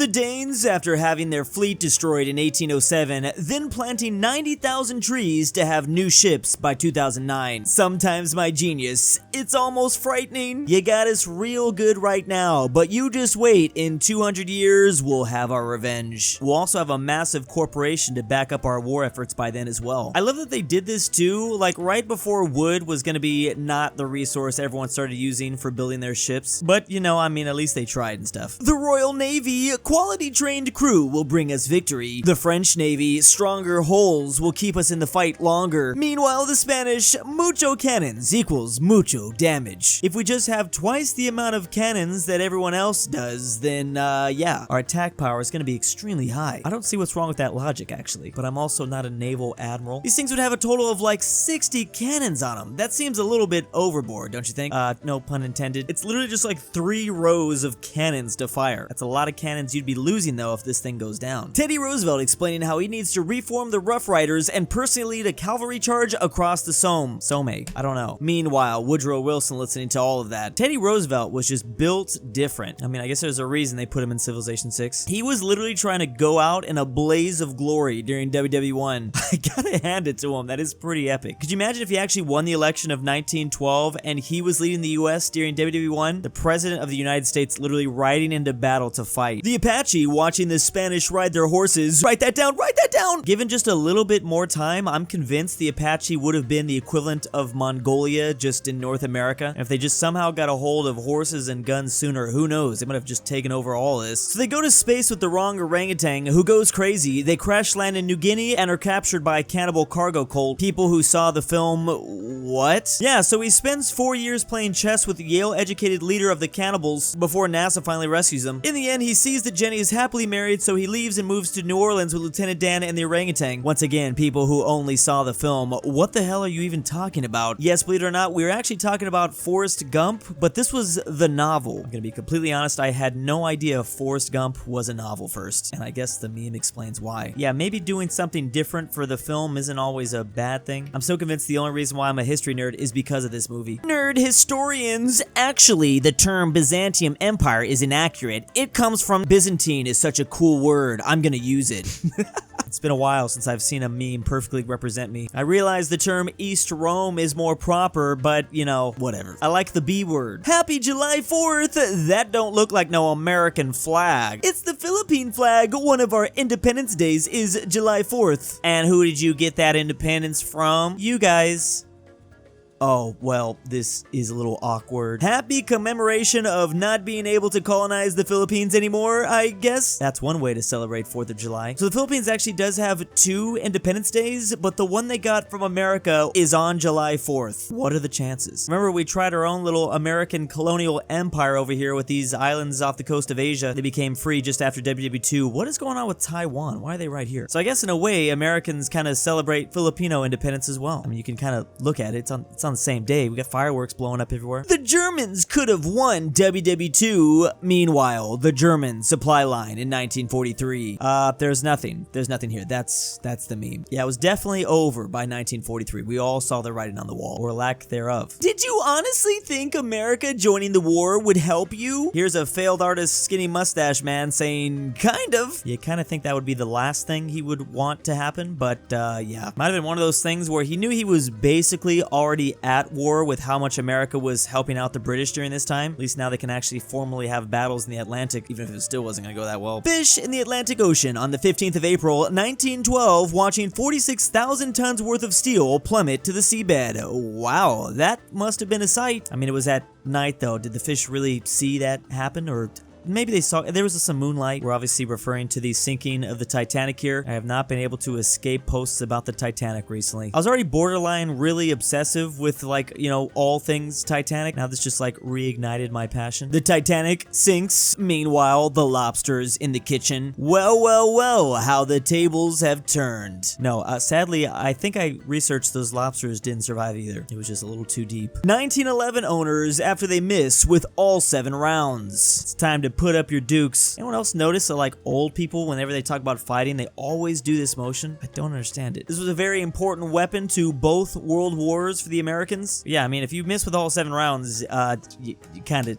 The Danes, after having their fleet destroyed in 1807, then planting 90,000 trees to have new ships by 2009. Sometimes, my genius, it's almost frightening. You got us real good right now, but you just wait. In 200 years, we'll have our revenge. We'll also have a massive corporation to back up our war efforts by then as well. I love that they did this too, like right before wood was gonna be not the resource everyone started using for building their ships. But you know, I mean, at least they tried and stuff. The Royal Navy, quality trained crew will bring us victory. The French Navy, stronger hulls will keep us in the fight longer. Meanwhile, the Spanish, mucho cannons equals mucho damage. If we just have twice the amount of cannons that everyone else does, then yeah, our attack power is gonna be extremely high. I don't see what's wrong with that logic actually, but I'm also not a naval admiral. These things would have a total of like 60 cannons on them. That seems a little bit overboard, don't you think? No pun intended. It's literally just like 3 rows of cannons to fire. That's a lot of cannons you'd be losing though if this thing goes down. Teddy Roosevelt explaining how he needs to reform the Rough Riders and personally lead a cavalry charge across the Somme. I don't know. Meanwhile, Woodrow Wilson listening to all of that. Teddy Roosevelt was just built different. I mean, I guess there's a reason they put him in Civilization 6. He was literally trying to go out in a blaze of glory during WW1. I gotta hand it to him. That is pretty epic. Could you imagine if he actually won the election of 1912 and he was leading the US during WW1? The president of the United States literally riding into battle to fight. The Apache watching the Spanish ride their horses. Write that down, write that down! Given just a little bit more time, I'm convinced the Apache would have been the equivalent of Mongolia just in North America. And if they just somehow got a hold of horses and guns sooner, who knows? They might have just taken over all this. So they go to space with the wrong orangutan who goes crazy. They crash land in New Guinea and are captured by a cannibal cargo cult. People who saw the film, what? Yeah, so he spends 4 years playing chess with the Yale-educated leader of the cannibals before NASA finally rescues him. In the end, he sees that Jenny is happily married, so he leaves and moves to New Orleans with Lieutenant Dan and the orangutan. Once again, people who only saw the film, what the hell are you even talking about? Yes, believe it or not, we were actually talking about Forrest Gump, but this was the novel. I'm gonna be completely honest, I had no idea Forrest Gump was a novel first, and I guess the meme explains why. Yeah, maybe doing something different for the film isn't always a bad thing. I'm so convinced the only reason why I'm a history nerd is because of this movie. Nerd historians! Actually, the term Byzantium Empire is inaccurate. It comes from Byzantine is such a cool word, I'm gonna use it. It's been a while since I've seen a meme perfectly represent me. I realize the term East Rome is more proper, but you know, whatever. I like the B word. Happy July 4th! That don't look like no American flag. It's the Philippine flag. One of our Independence Days is July 4th. And who did you get that independence from? You guys. Oh, well, this is a little awkward. Happy commemoration of not being able to colonize the Philippines anymore, I guess. That's one way to celebrate 4th of July. So the Philippines actually does have 2 Independence Days, but the one they got from America is on July 4th. What are the chances? Remember, we tried our own little American colonial empire over here with these islands off the coast of Asia. They became free just after WW2. What is going on with Taiwan? Why are they right here? So I guess in a way, Americans kind of celebrate Filipino independence as well. I mean, you can kind of look at it. It's on the same day. We got fireworks blowing up everywhere. The Germans could have won WW2. Meanwhile, the German supply line in 1943. There's nothing here. That's the meme. Yeah, it was definitely over by 1943. We all saw the writing on the wall, or lack thereof. Did you honestly think America joining the war would help you? Here's a failed artist skinny mustache man saying, kind of. You kind of think that would be the last thing he would want to happen, but yeah. Might have been one of those things where he knew he was basically already at war with how much America was helping out the British during this time. At least now they can actually formally have battles in the Atlantic, even if it still wasn't gonna go that well. Fish in the Atlantic Ocean on the 15th of April, 1912, watching 46,000 tons worth of steel plummet to the seabed. Wow, that must have been a sight. I mean, it was at night though. Did the fish really see that happen, or maybe they saw, there was some moonlight. We're obviously referring to the sinking of the Titanic here. I have not been able to escape posts about the Titanic recently. I was already borderline really obsessive with, like, you know, all things Titanic. Now this just like reignited my passion. The Titanic sinks. Meanwhile, the lobsters in the kitchen. Well, well, well, how the tables have turned. No, sadly, I think I researched those lobsters didn't survive either. It was just a little too deep. 1911 owners after they miss with all 7 rounds. It's time to put up your dukes. Anyone else notice that, like, old people, whenever they talk about fighting, they always do this motion? I don't understand it. This was a very important weapon to both world wars for the Americans. Yeah, I mean, if you miss with all 7 rounds, you kind of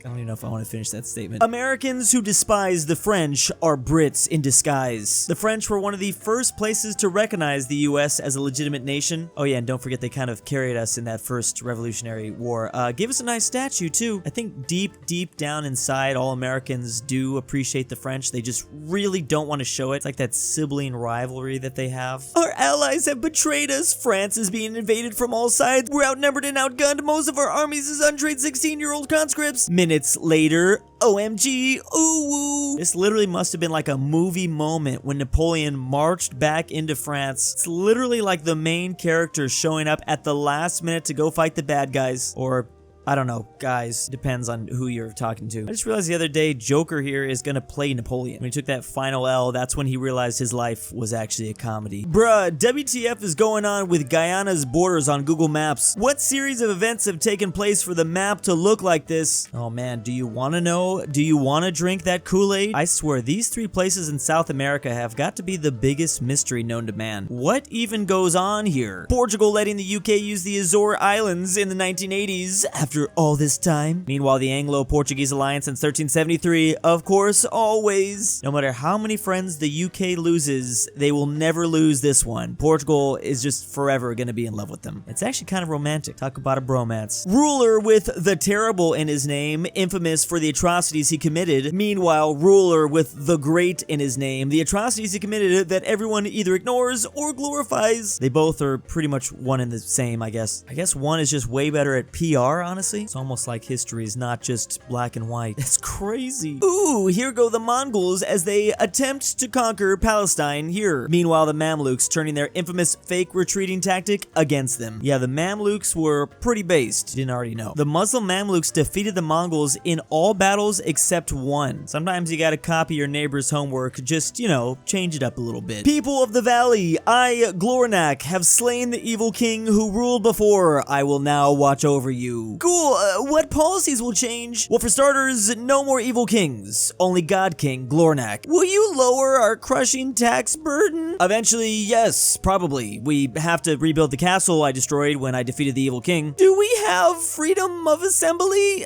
I don't even know if I want to finish that statement. Americans who despise the French are Brits in disguise. The French were one of the first places to recognize the US as a legitimate nation. Oh yeah, and don't forget they kind of carried us in that first Revolutionary War. Give us a nice statue too. I think deep down inside, all Americans do appreciate the French. They just really don't want to show it. It's like that sibling rivalry that they have. Our allies have betrayed us. France is being invaded from all sides. We're outnumbered and outgunned. Most of our armies is untrained 16-year-old conscripts. Minutes later, OMG, ooh woo. This literally must have been like a movie moment when Napoleon marched back into France. It's literally like the main character showing up at the last minute to go fight the bad guys. Or I don't know, guys. Depends on who you're talking to. I just realized the other day, Joker here is gonna play Napoleon. When he took that final L, that's when he realized his life was actually a comedy. Bruh, WTF is going on with Guyana's borders on Google Maps? What series of events have taken place for the map to look like this? Oh man, do you wanna know? Do you wanna drink that Kool-Aid? I swear, these 3 places in South America have got to be the biggest mystery known to man. What even goes on here? Portugal letting the UK use the Azore Islands in the 1980s after all this time. Meanwhile, the Anglo-Portuguese alliance since 1373, of course, always. No matter how many friends the UK loses, they will never lose this one. Portugal is just forever gonna be in love with them. It's actually kind of romantic. Talk about a bromance. Ruler with the terrible in his name, infamous for the atrocities he committed. Meanwhile, ruler with the great in his name, the atrocities he committed that everyone either ignores or glorifies. They both are pretty much one and the same, I guess. I guess one is just way better at PR, honestly. It's almost like history is not just black and white. It's crazy. Ooh, here go the Mongols as they attempt to conquer Palestine here. Meanwhile, the Mamluks turning their infamous fake retreating tactic against them. Yeah, the Mamluks were pretty based. Didn't already know. The Muslim Mamluks defeated the Mongols in all battles except one. Sometimes you gotta copy your neighbor's homework. Just, you know, change it up a little bit. People of the valley, I, Glornak, have slain the evil king who ruled before. I will now watch over you. Cool. What policies will change? Well, for starters, no more evil kings. Only God King, Glornak. Will you lower our crushing tax burden? Eventually, yes, probably. We have to rebuild the castle I destroyed when I defeated the evil king. Do we have freedom of assembly?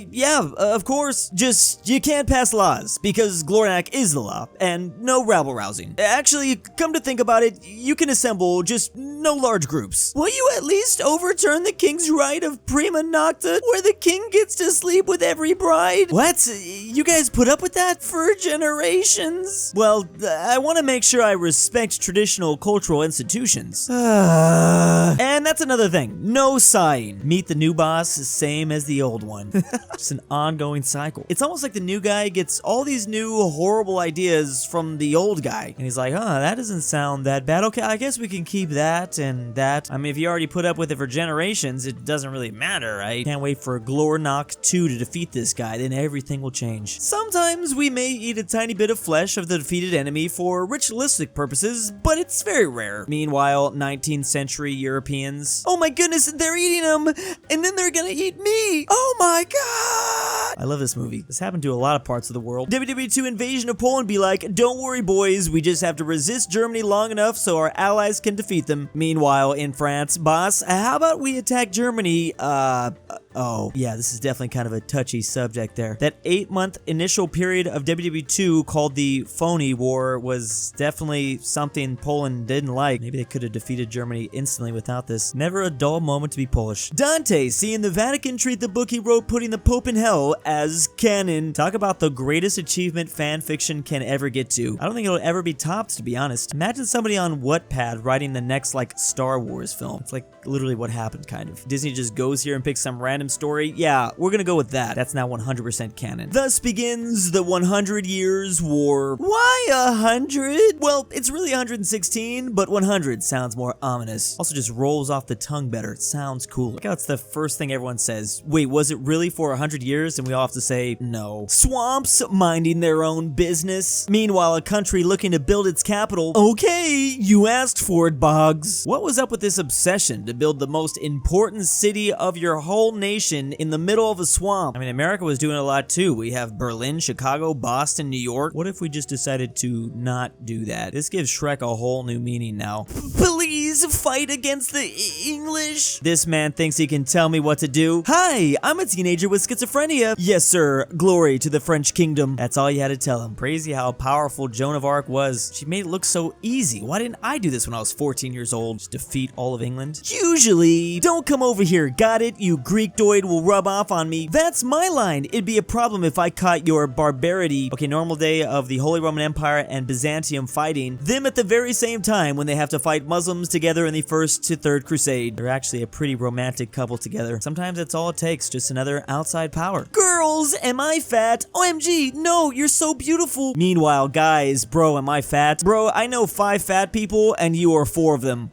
Yeah, of course. Just, you can't pass laws, because Glornak is the law, and no rabble-rousing. Actually, come to think about it, you can assemble, just no large groups. Will you at least overturn the king's right of prima nocta, where the king gets to sleep with every bride? What? You guys put up with that for generations? Well, I want to make sure I respect traditional cultural institutions. And that's another thing. No sighing. Meet the new boss, same as the old one. Just an ongoing cycle. It's almost like the new guy gets all these new horrible ideas from the old guy. And he's like, that doesn't sound that bad. Okay, I guess we can keep that and that. I mean, if you already put up with it for generations, it doesn't really matter, right? Can't wait for Glornak 2 to defeat this guy, then everything will change. Sometimes we may eat a tiny bit of flesh of the defeated enemy for ritualistic purposes, but it's very rare. Meanwhile, 19th century Europeans, oh my goodness, they're eating them, and then they're gonna eat me! Oh my god! I love this movie. This happened to a lot of parts of the world. WW2 Invasion of Poland be like, don't worry boys, we just have to resist Germany long enough so our allies can defeat them. Meanwhile, in France, boss, how about we attack Germany, oh, yeah, this is definitely kind of a touchy subject there. That 8-month initial period of WW2 called the Phony War was definitely something Poland didn't like. Maybe they could have defeated Germany instantly without this. Never a dull moment to be Polish. Dante seeing the Vatican treat the book he wrote putting the Pope in hell as canon. Talk about the greatest achievement fan fiction can ever get to. I don't think it'll ever be topped, to be honest. Imagine somebody on Wattpad writing the next, like, Star Wars film. It's like literally what happened, kind of. Disney just goes here and picks some random story. Yeah, we're gonna go with that. That's now 100% canon. Thus begins the 100 Years' War. Why 100? Well, it's really 116, but 100 sounds more ominous. Also just rolls off the tongue better. It sounds cool. Look how it's the first thing everyone says. Wait, was it really for 100 years? And we all have to say no. Swamps minding their own business. Meanwhile, a country looking to build its capital. Okay, you asked for it, Boggs. What was up with this obsession to build the most important city of your whole nation nation in the middle of a swamp. I mean, America was doing a lot too. We have Berlin, Chicago, Boston, New York. What if we just decided to not do that? This gives Shrek a whole new meaning now. Please fight against the English. This man thinks he can tell me what to do. Hi, I'm a teenager with schizophrenia. Yes, sir. Glory to the French kingdom. That's all you had to tell him. Crazy how powerful Joan of Arc was. She made it look so easy. Why didn't I do this when I was 14 years old? Just defeat all of England? Usually, don't come over here. Got it? You Greekdoid will rub off on me. That's my line. It'd be a problem if I caught your barbarity. Okay, normal day of the Holy Roman Empire and Byzantium fighting. Them at the very same time when they have to fight Muslims together in the First to Third Crusade. They're actually a pretty romantic couple together. Sometimes that's all it takes, just another outside power. Girls, am I fat? OMG, no, you're so beautiful. Meanwhile, guys, bro, am I fat? Bro, I know 5 fat people and you are 4 of them.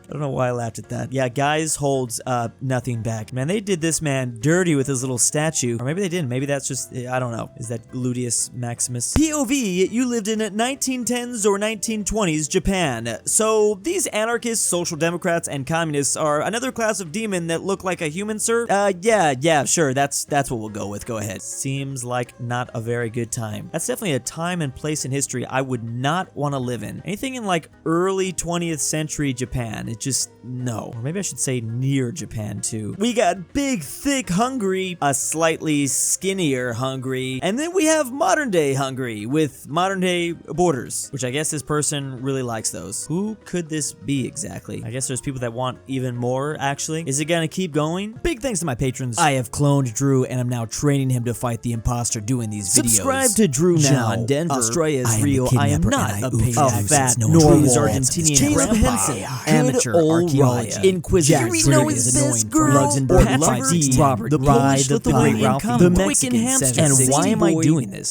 I don't know why I laughed at that. Yeah, guys holds nothing back. Man, they did this man dirty with his little statue. Or maybe they didn't. Maybe that's just, I don't know. Is that Gluteus Maximus? POV, you lived in 1910s or 1920s Japan. So these anarchists, social democrats, and communists are another class of demon that look like a human, sir? Yeah, sure. That's what we'll go with. Go ahead. Seems like not a very good time. That's definitely a time and place in history I would not want to live in. Anything in like early 20th century Japan. Just no. Or maybe I should say near Japan too. We got big, thick Hungary, a slightly skinnier Hungary, and then we have modern day Hungary with modern day borders, which I guess this person really likes those. Who could this be exactly? I guess there's people that want even more, actually. Is it gonna keep going? Big thanks to my patrons. I have cloned Drew and I'm now training him to fight the imposter doing these videos. Subscribe to Drew now. John Denver. Australia is real. I am not a fat, normal, Argentinian grandpa. Amateur. Archaeology, Inquisitor, KirinoIsBestGirl, LuxembourgLover, Robert, the Polish-Lithuanian Commonwealth, the Twickenhamster, and why am I doing this?